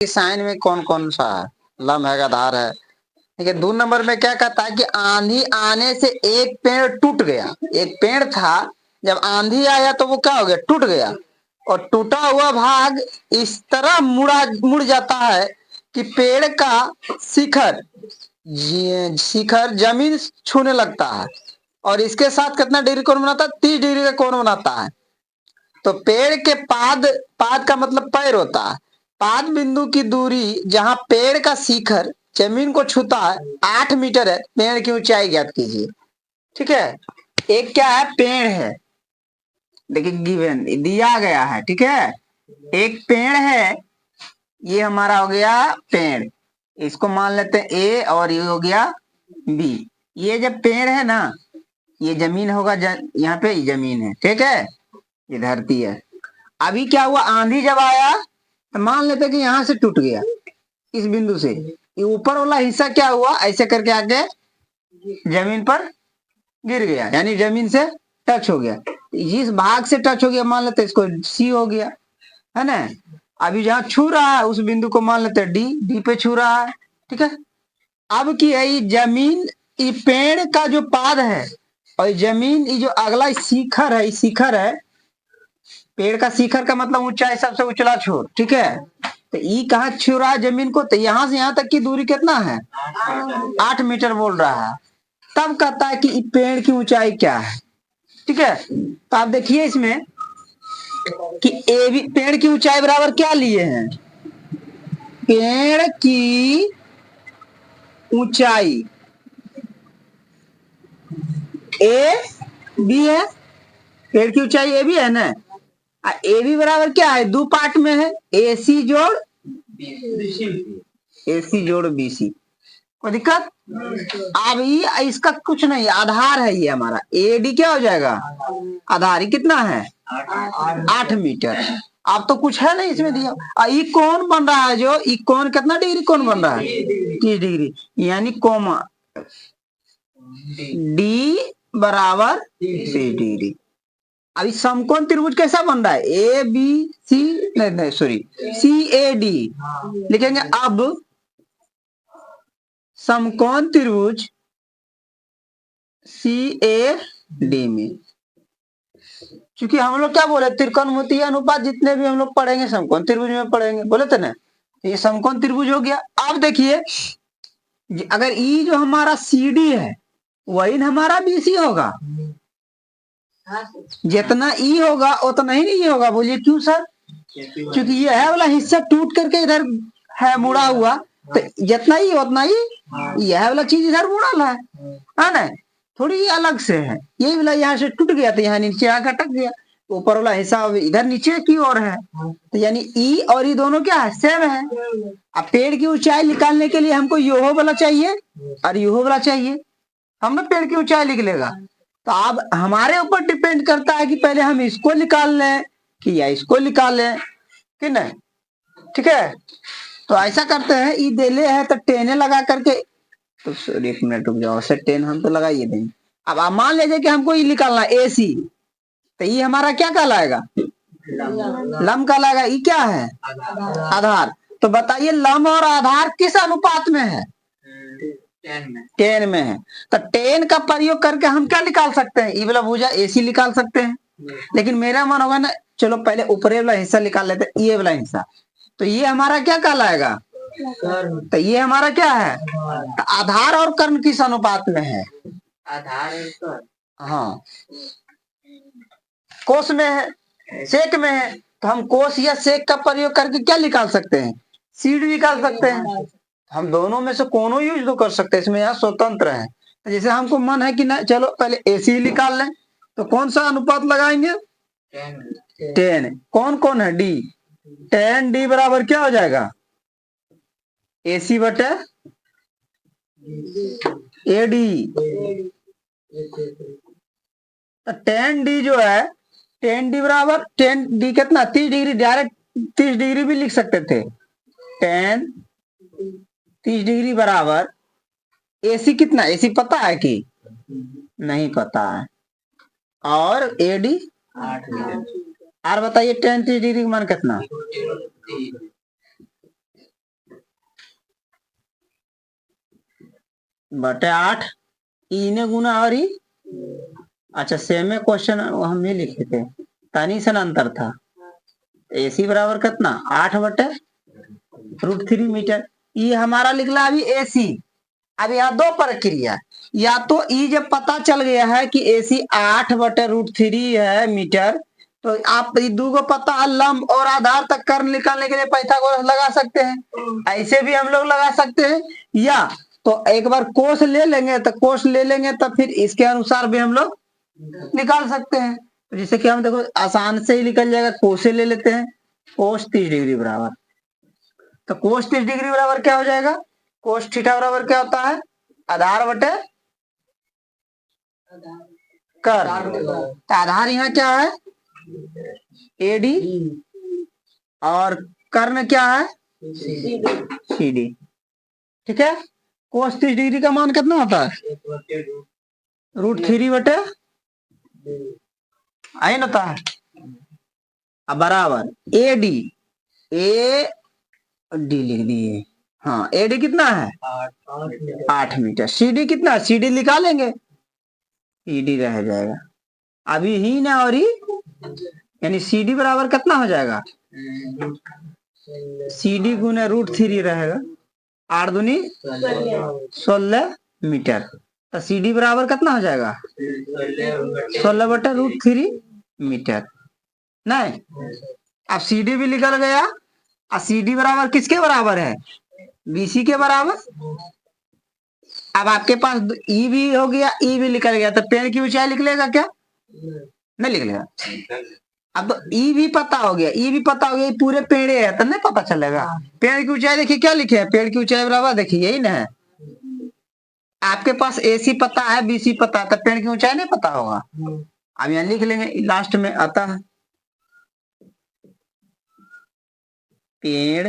Sign में कौन कौन सा है? लम है, आधार है। ठीक है, 2 नंबर में क्या कहता है कि आंधी आने से एक पेड़ टूट गया। एक पेड़ था, जब आंधी आया तो वो क्या हो गया? टूट गया। और टूटा हुआ भाग इस तरह मुड़ जाता है कि पेड़ का शिखर शिखर जमीन छूने लगता है। और इसके साथ कितना डिग्री कोण बनाता है? 30 डिग्री का कोण बनाता है। तो पेड़ के पाद पाद का मतलब पैर होता है। पाद बिंदु की दूरी जहां पेड़ का शिखर जमीन को छूता है 8 मीटर है। पेड़ की ऊंचाई ज्ञात कीजिए। ठीक है, एक क्या है? पेड़ है। देखिए गिवन दिया गया है। ठीक है, एक पेड़ है, ये हमारा हो गया पेड़। इसको मान लेते हैं ए और ये हो गया बी। ये जब पेड़ है ना, ये जमीन होगा, यहाँ पे जमीन है। ठीक है, ये धरती है। अभी क्या हुआ? आंधी जब आया तो मान लेते कि यहां से टूट गया, इस बिंदु से। ये ऊपर वाला हिस्सा क्या हुआ? ऐसे करके आके जमीन पर गिर गया, यानी जमीन से टच हो गया। जिस भाग से टच हो गया मान लेते इसको सी हो गया, है ना। अभी जहां छू रहा है उस बिंदु को मान लेते डी। डी पे छू रहा है। ठीक है, अब की है ये जमीन, ये पेड़ का जो पाद है और जमीन, ये जो अगला शिखर है, शिखर है। पेड़ का शिखर का मतलब ऊंचाई, सबसे उछला छोर। ठीक है, तो ये कहा छू रहा है जमीन को, तो यहां से यहां तक की दूरी कितना है? 8 मीटर बोल रहा है। तब कहता है कि पेड़ की ऊंचाई क्या है। ठीक है, तो आप देखिए इसमें कि ए भी पेड़ की ऊंचाई बराबर क्या लिए हैं? पेड़ की ऊंचाई ए बी है। पेड़ की ऊंचाई ए बी है ना। ए बी बराबर क्या है? 2 पार्ट में है, ए सी जोड़ ए सी जोड़ बी सी। कोई दिक्कत? अब ये इसका कुछ नहीं, आधार है ये हमारा। ए डी क्या हो जाएगा? आधार। ये कितना है? 8 मीटर। अब तो कुछ है नहीं इसमें दिया। ये कौन बन रहा है? जो ये कौन कितना डिग्री कौन बन रहा है? 30 डिग्री, यानी कोमा डी बराबर 30 डिग्री। अभी समकोण त्रिभुज कैसा बन रहा है? ए बी सी, नहीं सॉरी, सी ए डी लिखेंगे। अब समकोण त्रिभुज सी ए डी में, क्योंकि हम लोग क्या बोले, त्रिकोणमितीय अनुपात जितने भी हम लोग पढ़ेंगे समकोण त्रिभुज में पढ़ेंगे, बोले थे ना। ये समकोण त्रिभुज हो गया। अब देखिए, अगर ई जो हमारा सी डी है वही हमारा बी सी होगा। जितना ई होगा उतना ही नहीं होगा। बोलिए क्यों सर? क्योंकि ये है वाला हिस्सा टूट करके इधर है मुड़ा हुआ, तो जितना ही उतना ही यह वाला चीज इधर मुड़ा है ना। थोड़ी अलग से है। यही वाला यहाँ से टूट गया तो यहाँ नीचे आकर अटक गया। ऊपर वाला हिस्सा इधर नीचे की ओर है, तो यानी ई और ई दोनों क्या है? सेम है। अब पेड़ की ऊंचाई निकालने के लिए हमको योहो वाला चाहिए और योहो वाला चाहिए। हम ना पेड़ की ऊंचाई लिख लेगा। तो अब हमारे ऊपर डिपेंड करता है कि पहले हम इसको निकाल लें कि या इसको निकाल लें कि नहीं। ठीक है, तो ऐसा करते हैं। ई देले है तो टेने लगा करके, तो सॉरी 1 मिनट रुक जाओ, से 10 हम तो लगा ही देंगे। अब आप मान लीजिए कि हमको ये निकालना ए सी, तो ये हमारा क्या कहलाएगा? लम कहलाएगा। ये क्या है? आधार। तो बताइए लम और आधार किस अनुपात में है? 10 में है। तो 10 का प्रयोग करके हम क्या निकाल सकते हैं? ई वाला भुजा एसी निकाल सकते हैं। लेकिन मेरा मन होगा ना, चलो पहले ऊपरी वाला हिस्सा निकाल लेते हैं, ये वाला हिस्सा। तो ये हमारा क्या कहलाएगा? तो ये हमारा क्या है? तो आधार और कर्ण किस अनुपात में है? आधार, हाँ, कोस में है, सेक में है। तो हम कोस या सेक का प्रयोग करके क्या निकाल सकते हैं? सीड निकाल सकते हैं। हम दोनों में से कोनो यूज तो कर सकते हैं, इसमें यहाँ स्वतंत्र है। जैसे हमको मन है कि ना, चलो पहले एसी निकाल लें, तो कौन सा अनुपात लगाएंगे? 10। कौन कौन है? डी। 10 डी बराबर क्या हो जाएगा? एसी बटे ए डी। 10 डी जो है, 10 डी बराबर 10 डी कितना? 30 डिग्री। डायरेक्ट 30 डिग्री भी लिख सकते थे। 10 30 डिग्री बराबर एसी कितना? एसी पता है कि नहीं पता है? और एडी 8 मीटर। और बताइए 10 30 डिग्री का मान कितना? बटे 8 ई ने गुना और ई। अच्छा सेम में क्वेश्चन हम ही लिखे थे, तनी सन अंतर था। AC बराबर कितना 8 बटे √3 मीटर। ये हमारा निकला अभी AC। अब यहाँ दो प्रक्रिया, या तो ई जब पता चल गया है कि AC 8 बटे √3 है मीटर, तो आप दो को पता है लंब और आधार तक कर्ण निकालने के लिए पाइथागोरस लगा सकते हैं। ऐसे भी हम लोग लगा सकते हैं, या तो एक बार कोस ले लेंगे, तो कोस ले लेंगे तो फिर इसके अनुसार भी हम लोग निकाल सकते हैं। तो जैसे कि हम देखो आसान से ही निकल जाएगा, कोसे ले लेते हैं। कोस 30 डिग्री बराबर, तो कोस 30 डिग्री बराबर क्या हो जाएगा, कोस थीटा बराबर क्या होता है, आधार बटे कर्ण। तो आधार यहाँ क्या है AD, और कर्ण क्या है CD। ठीक है, कोस 30 डिग्री का मान कितना होता है √3 बटे आइन होता है। अब बराबर AD, AD लिख दिए, हाँ AD कितना है 8 मीटर। CD कितना, CD निकालेंगे, CD रह जाएगा अभी ही ना, और ही यानी CD बराबर कितना हो जाएगा, CD गुने √3 रहेगा, 8 दूनी 16 मीटर। तो CD बराबर कितना हो जाएगा 16 बटे √3 मीटर। नहीं, अब CD भी निकल गया, और CD बराबर किसके बराबर है, BC के बराबर। अब आपके पास E भी हो गया, E भी निकल गया, तो पेड़ की ऊंचाई लिख लेगा क्या, नहीं लिख लेगा। अब तो E भी पता हो गया, E भी पता हो गया, ये पूरे पेड़े है तो नहीं पता चलेगा। पेड़ की ऊंचाई देखिए क्या लिखे है, पेड़ की ऊंचाई बराबर देखिए यही ना है। आपके पास AC पता है, BC पता है, तो पेड़ की ऊंचाई नहीं पता होगा। अब यहाँ लिख लेंगे लास्ट में आता है, पेड़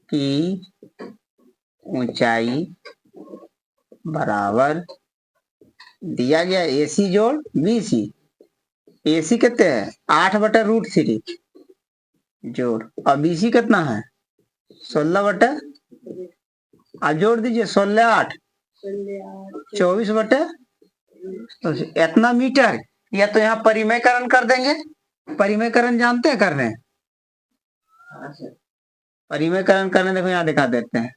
की ऊंचाई बराबर दिया गया AC जोड़ BC। AC कितने है 8 बटे √3 जोड़, और BC कितना है 16 बटे, अब जोड़ दीजिए 16 8 24 बटे, तो इतना मीटर। या तो यहाँ परिमेयकरण कर देंगे, परिमेयकरण जानते हैं करने, परिमेयकरण करने देखो यहाँ दिखा देते हैं।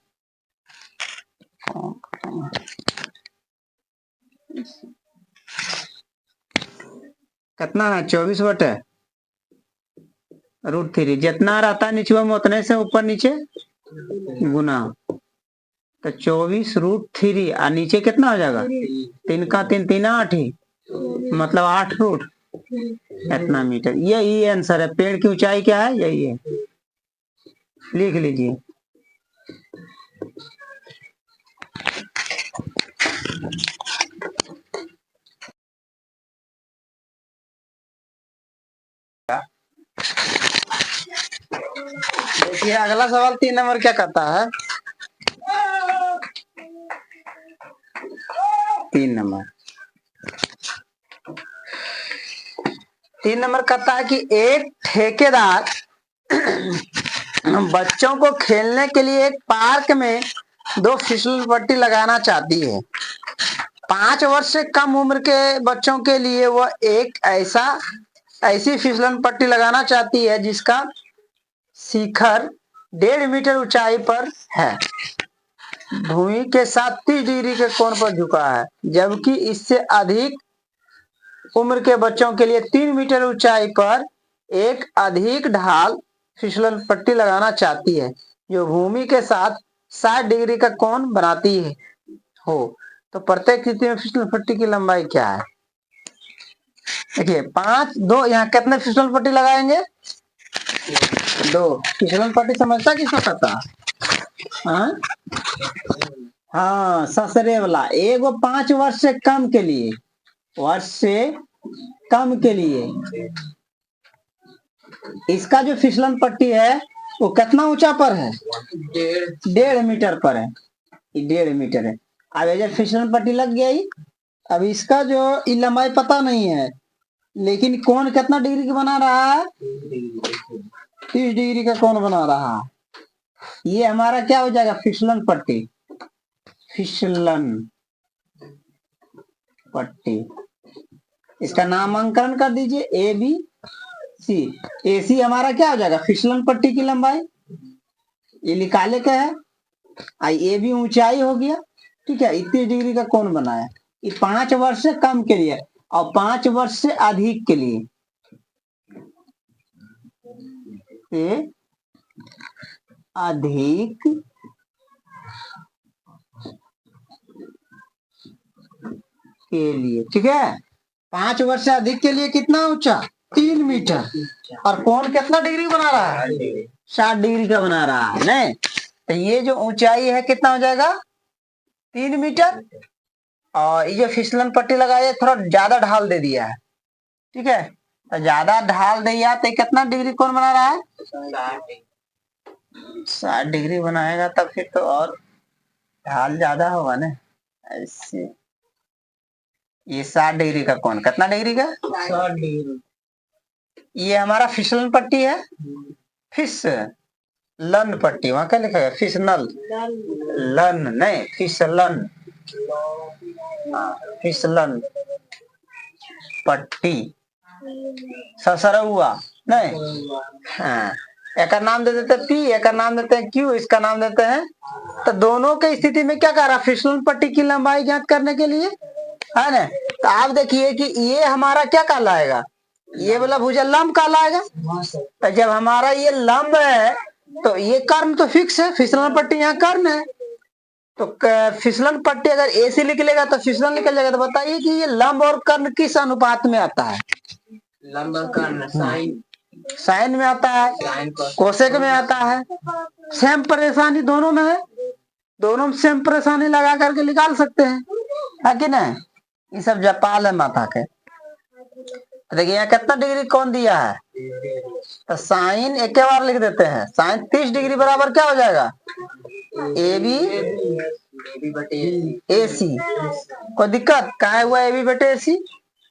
कितना है 24 बटे √3, जितना रहता है नीचे में उतने से ऊपर नीचे गुना, तो 24 √3, और नीचे कितना हो जाएगा 3 का 3 3 8 ही, मतलब 8 रूट इतना मीटर। यही आंसर है, पेड़ की ऊंचाई क्या है यही है, लिख लीजिए। देखिए अगला सवाल 3 नंबर क्या कहता है, 3 नंबर, 3 नंबर कहता है कि एक ठेकेदार बच्चों को खेलने के लिए एक पार्क में 2 फिसल पट्टी लगाना चाहती है। 5 वर्ष से कम उम्र के बच्चों के लिए वह एक ऐसी फिसलन पट्टी लगाना चाहती है जिसका शिखर 1.5 मीटर ऊंचाई पर है, भूमि के साथ 30 डिग्री के कोण पर झुका है, जबकि इससे अधिक उम्र के बच्चों के लिए 3 मीटर ऊंचाई पर एक अधिक ढाल फिसलन पट्टी लगाना चाहती है जो भूमि के साथ 60 डिग्री का कोण बनाती है हो। तो प्रत्येक स्थिति में फिसलन पट्टी की लंबाई क्या है। देखिए 5 2 यहाँ कितने फिसलन पट्टी लगाएंगे 2। फिसलन पट्टी समझता किसको पता, हाँ ससरे वाला, एगो 5 वर्ष से कम के लिए, वर्ष से कम के लिए इसका जो फिसलन पट्टी है वो कितना ऊंचा पर है 1.5 मीटर पर है, 1.5 मीटर है। अब जब फिसलन पट्टी लग गई, अब इसका जो लंबाई पता नहीं है, लेकिन कोण कितना डिग्री का बना रहा है 30 डिग्री का कोण बना रहा है। ये हमारा क्या हो जाएगा फिसलन पट्टी। फिसलन पट्टी, इसका नामांकन कर दीजिए ए बी सी। ए सी हमारा क्या हो जाएगा, फिसलन पट्टी की लंबाई, ये निकाले क्या है, आई ए बी ऊंचाई हो गया, ठीक है। 31 डिग्री का कौन बनाया, ये 5 वर्ष से कम के लिए और 5 वर्ष से अधिक के लिए, अधिक के लिए, ठीक है। 5 वर्ष से अधिक के लिए कितना ऊंचा, 3 मीटर। और कौन कितना डिग्री बना रहा है, 60 डिग्री का बना रहा है, नहीं तो ये जो ऊंचाई है कितना हो जाएगा, 3 मीटर। और ये जो फिसलन पट्टी लगाई है थोड़ा ज्यादा ढाल दे दिया है, ठीक है, तो ज्यादा ढाल दिया तो कितना डिग्री कौन बना रहा है, 60 डिग्री बनाएगा, तब फिर तो और ढाल ज्यादा होगा ना, ऐसे। ये 60 डिग्री का कौन, कितना डिग्री का, 60 डिग्री। ये हमारा फिसलन पट्टी है, फिस लन पट्टी, वहां क्या लिखा है, फिसनल लन, नहीं फिसलन, फिसलन पट्टी, ससरा हुआ नहीं, हाँ। एक नाम दे देते हैं पी, एक नाम देते हैं क्यू, इसका नाम देते हैं। तो दोनों के स्थिति में क्या कर रहा है, फिसलन पट्टी की लंबाई ज्ञात करने के लिए, है ना। तो आप देखिए कि ये हमारा क्या कहलाएगा, ये वाला भुजा लंब कहलाएगा। तो जब हमारा ये लंब है तो ये कर्ण तो फिक्स है, फिसलन पट्टी यहाँ कर्ण है, तो फिसलन पट्टी अगर ऐसे लिख लेगा तो फिसलन निकल जाएगा। तो बताइए कि ये लंब और कर्ण किस अनुपात में आता है, लंब और कर्ण साइन में आता है, कोसेक में आता है, सेम परेशानी दोनों में है, दोनों में सेम परेशानी लगा करके निकाल सकते हैं, है कि नहीं। ये सब जपाल है माता के। देखिए यहाँ कितना डिग्री कौन दिया है, तो साइन एक बार लिख देते हैं, साइन 30 डिग्री बराबर क्या हो जाएगा, ए बी ए सी। कोई दिक्कत कहा हुआ, ए बी बटे ए सी,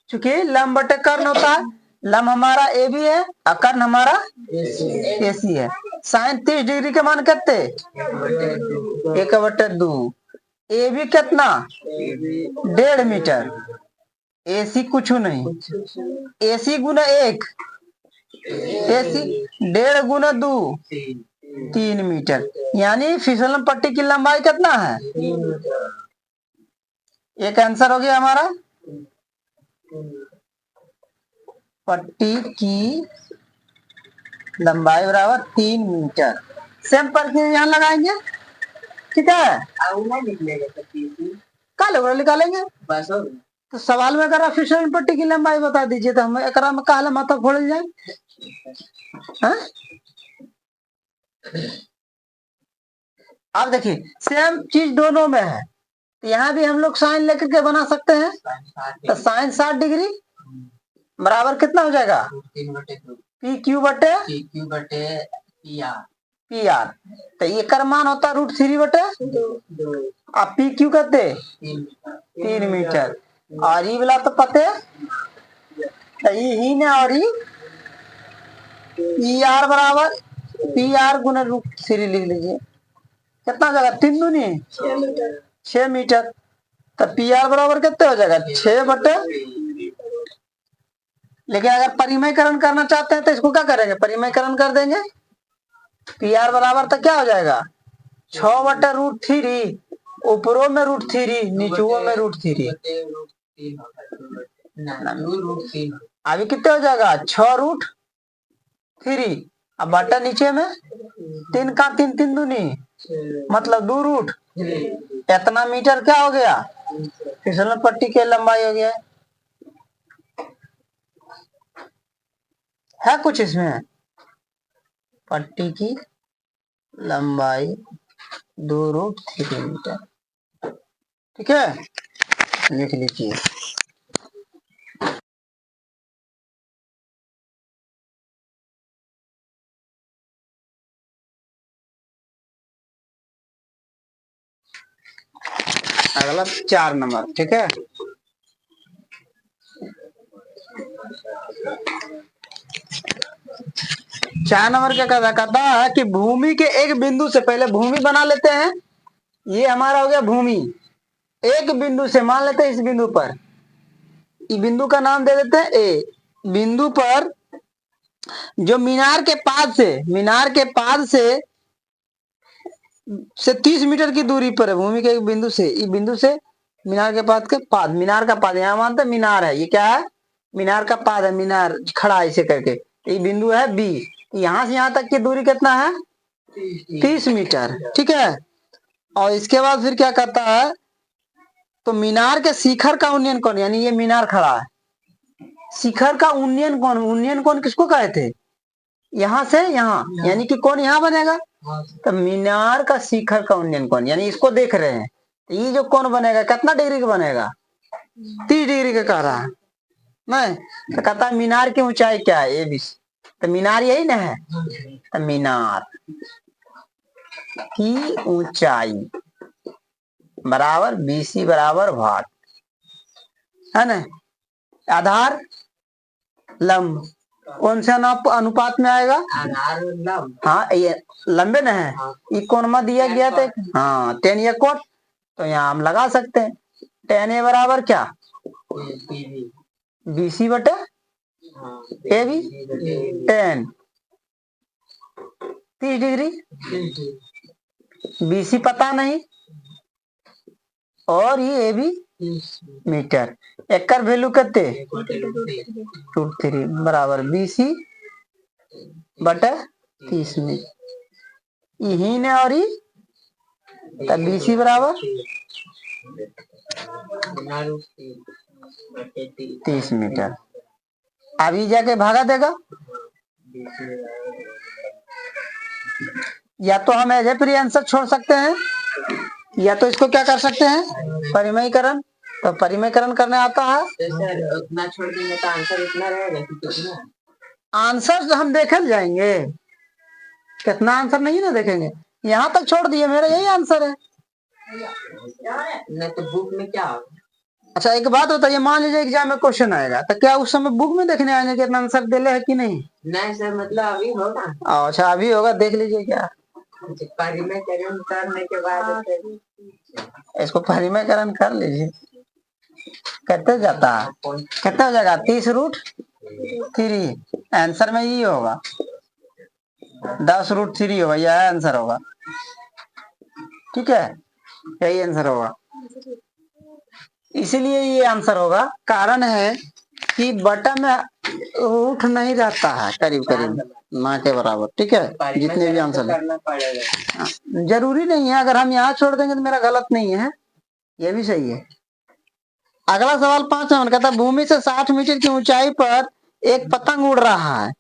चूंकि लंब बटे कर्ण होता है, लंब हमारा ए बी है और कर्ण हमारा ए सी है। साइन 30 डिग्री के मान कितने, 1/2। ए बी कितना, 1.5 मीटर, ए सी कुछ नहीं, ए सी गुना 1, ए सी 1.5 गुना 2, 3 मीटर। यानी फिसलन पट्टी की लंबाई कितना है, एक आंसर हो गया हमारा, पट्टी की लंबाई बराबर 3 मीटर। सेम पर यहाँ लगाएंगे, ठीक है, कल निकालेंगे बस। तो सवाल में अगर फिसलन पट्टी की लंबाई बता दीजिए तो हम एक में काला माथा फोड़ जाए, अब देखिए सेम चीज दोनों में है, तो यहाँ भी हम लोग साइन लेकर के बना सकते हैं। तो साइन 60 डिग्री बराबर कितना हो जाएगा, पी क्यू बटे पी आर। तो ये कर मान होता √3 बटे, अब पी क्यू कहते 3 मीटर, और ये वाला तो पते ही ने, और पी आर बराबर पी आर गुना √3 लिख लीजिए, कितना हो जाएगा, 3 दूनी 6 मीटर। तो पी आर बराबर कितने हो जाएगा, 6 बटे। लेकिन अगर परिमयकरण करना चाहते हैं तो इसको क्या करेंगे, परिमयकरण कर देंगे, पी आर बराबर तो क्या हो जाएगा, 6 बटे √3, ऊपरों में √3, नीचुओं में √3, अभी कितने हो जाएगा, 6√3, अब बटा नीचे में 3 का 3, 3 दूनी मतलब 2 इतना मीटर क्या हो गया, फिसलन पट्टी की लंबाई हो गया है। कुछ इसमें पट्टी की लंबाई 2√3 मीटर, ठीक है, लिख लीजिए। अगला 4 नंबर, ठीक है। चार नंबर क्या कहता है कि भूमि के एक बिंदु से, पहले भूमि बना लेते हैं, ये हमारा हो गया भूमि। एक बिंदु से मान लेते हैं इस बिंदु पर, इस बिंदु का नाम दे देते हैं ए। बिंदु पर जो मीनार के पाद से 30 मीटर की दूरी पर है, भूमि के एक बिंदु से, इस बिंदु से मीनार के पाद, मीनार का पाद यहाँ मानते मीनार है, ये क्या है, मीनार का पाद है, मीनार खड़ा ऐसे करके, ये बिंदु है बी। यहां से यहां तक की दूरी कितना है, 30 मीटर, ठीक है। और इसके बाद फिर क्या कहता है, तो मीनार के शिखर का उन्नयन कोण, यानी ये मीनार खड़ा है, शिखर का उन्नयन कोण किसको कहे थे, यहां से यहां, यानी कि कौन यहां बनेगा, तो मीनार का शिखर का उन्नयन कोण, यानी इसको देख रहे हैं, ये जो कोण बनेगा कितना डिग्री का बनेगा, 30 डिग्री का कह रहा है। नहीं तो कहता है मीनार की ऊंचाई क्या है, ए बी सी, तो मीनार यही ना है, तो मीनार की ऊंचाई बराबर बीसी बराबर भाग, है ना। आधार लंब कौन से अनुपात में आएगा, हाँ ये लंबे ना है, ये कोण में दिया गया था, हाँ टेन या कोट, तो यहाँ हम लगा सकते हैं, टेन ए बराबर क्या, बीसी बटे ए बी, टेन 30 डिग्री, बीसी पता नहीं, और ये ए बी मीटर, एक वैल्यू कितने, √3 बराबर बीसी बटे 30 मीटर, यही ने और तब बीसी बराबर 30 मीटर। अभी जाके भागा देगा, या तो हम एज ए प्री आंसर छोड़ सकते हैं, या तो इसको क्या कर सकते हैं, परिमयीकरण, तो परिमयीकरण करने आता है, उतना छोड़ देंगे तो आंसर इतना रहेगा कि कितना, आंसर हम देखे जाएंगे, कितना आंसर नहीं ना देखेंगे, यहाँ तक छोड़ दिए, मेरा यही आंसर है, नहीं तो बुक में क्या होगा। अच्छा एक बात बताइए, मान लीजिए एग्जाम में क्वेश्चन आएगा, तो क्या उस समय बुक में देखने आएंगे कि इतना आंसर दिले है कि नहीं, नहीं सर, मतलब अभी होगा, अच्छा अभी होगा, देख लीजिए क्या, परिमयीकरण करने के बाद इसको परिमयीकरण कर लीजिए, कितने जाता है, कितना हो जाएगा, 30√3, आंसर में ये होगा 10√3 होगा, यह आंसर होगा, ठीक है, यही आंसर होगा, इसीलिए ये आंसर होगा, कारण है कि बटन में रूट नहीं रहता है, करीब करीब ना के बराबर, ठीक है, जितने भी आंसर है जरूरी नहीं है, अगर हम यहाँ छोड़ देंगे तो मेरा गलत नहीं है, ये भी सही है। अगला सवाल 5 नंबर कहता है, भूमि से 60 मीटर की ऊंचाई पर एक पतंग उड़ रहा है,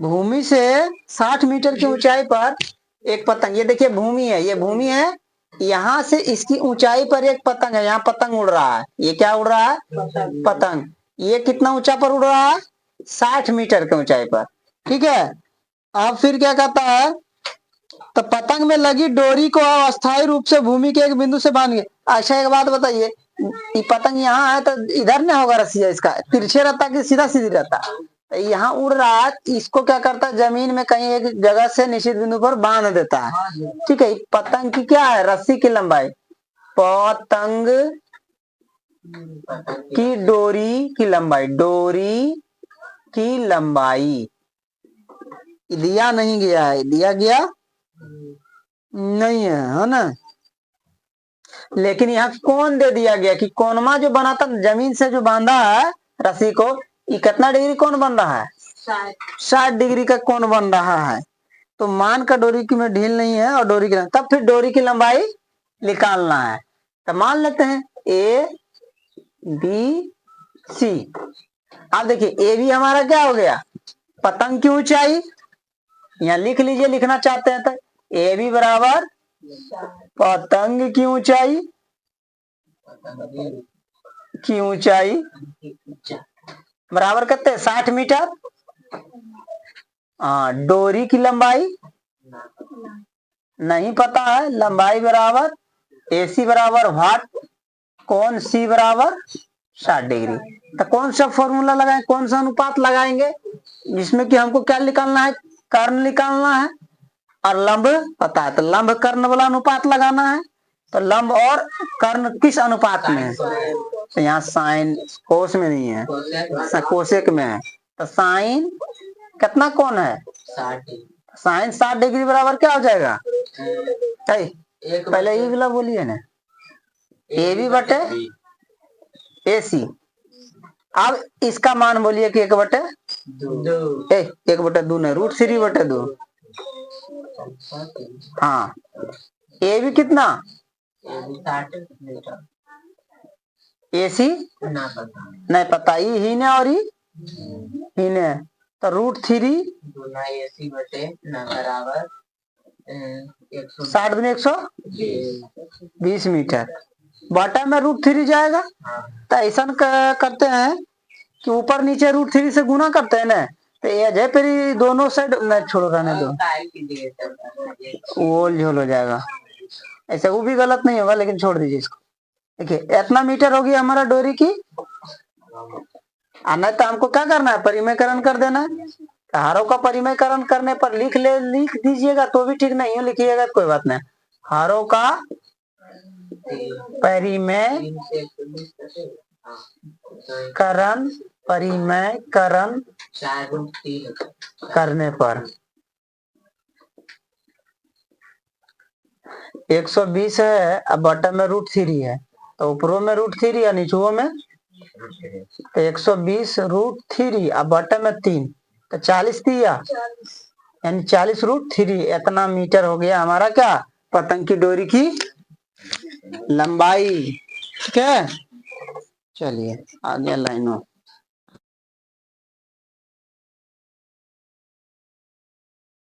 भूमि से 60 मीटर की ऊंचाई पर एक पतंग, ये देखिए भूमि है, ये भूमि है, यहाँ से इसकी ऊंचाई पर एक पतंग है, यहाँ पतंग उड़ रहा है, ये क्या उड़ रहा है, पतंग, ये कितना ऊंचा पर उड़ रहा है, 60 मीटर की ऊंचाई पर, ठीक है। अब फिर क्या कहता है, तो पतंग में लगी डोरी को अस्थायी रूप से भूमि के एक बिंदु से बांध गए। अच्छा एक बात बताइए, ये पतंग यहाँ है तो इधर नहीं होगा रस्सिया, इसका तिरछे रहता कि सीधा सीधी रहता, तो यहाँ उड़ रहा है, इसको क्या करता है, जमीन में कहीं एक जगह से निश्चित बिंदु पर बांध देता है, ठीक है। पतंग की क्या है, रस्सी की लंबाई, पतंग की डोरी की लंबाई, डोरी की लंबाई दिया नहीं गया है, दिया गया नहीं है ना, लेकिन यहाँ कौन दे दिया गया कि कोनमा जो बना था, जमीन से जो बांधा है रस्सी को, ये कितना डिग्री कौन बन रहा है, 60 डिग्री का कौन बन रहा है, तो मान का डोरी की में ढील नहीं है, और डोरी की, तब फिर डोरी की लंबाई निकालना है, तो मान लेते हैं ए बी सी। अब देखिए ए बी हमारा क्या हो गया, पतंग की ऊंचाई, यहाँ लिख लीजिए, लिखना चाहते हैं तो ए बी बराबर पतंग की ऊंचाई, बराबर कितने, 60 मीटर, डोरी की लंबाई नहीं पता है, लंबाई बराबर AC बराबर वाट, कौन C बराबर 60 डिग्री, तो कौन सा फॉर्मूला लगाएं, कौन सा अनुपात लगाएंगे, जिसमें कि हमको क्या निकालना है, कर्ण निकालना है, और लंब पता है, तो लंब कर्ण वाला अनुपात लगाना है, तो लंब और कर्ण किस अनुपात में है? तो यहाँ साइन कोस में नहीं है, कोसेक में है। तो साइन कितना कोण है? साइन 60 डिग्री बराबर क्या हो जाएगा? पहले ये वाला बोलिए ना, ए बी बटे ए सी। अब इसका मान बोलिए कि 1/2 नहीं, √3/2। हाँ, ए बी कितना? ए सी नहीं पता, ही ने और ही ने, तो √3 60 दूनी 120 मीटर। बॉटम में √3 जाएगा। तो ऐसा करते हैं कि ऊपर नीचे √3 से गुना करते हैं ना, तो एज है फिर दोनों साइड न छोड़ो, रहने दो, वो झोल हो जाएगा। ऐसे वो भी गलत नहीं होगा, लेकिन छोड़ दीजिए इसको। देखिए इतना मीटर होगी हमारा डोरी की। नहीं तो हमको क्या करना है, परिमयकरण कर देना है। हारों का परिमयकरण करने पर लिख दीजिएगा तो भी ठीक, नहीं लिखिएगा तो कोई बात नहीं। हारों का परिमयकरण करने पर 120 है, अब बॉटम में √3 है, तो ऊपरों में √3 है, नीचुओं में तो 120 √3, अब बॉटम में 3, तो 40 दिया, यानी 40 √3। इतना मीटर हो गया हमारा क्या, पतंग की डोरी की लंबाई। ठीक है, चलिए आगे लाइन में।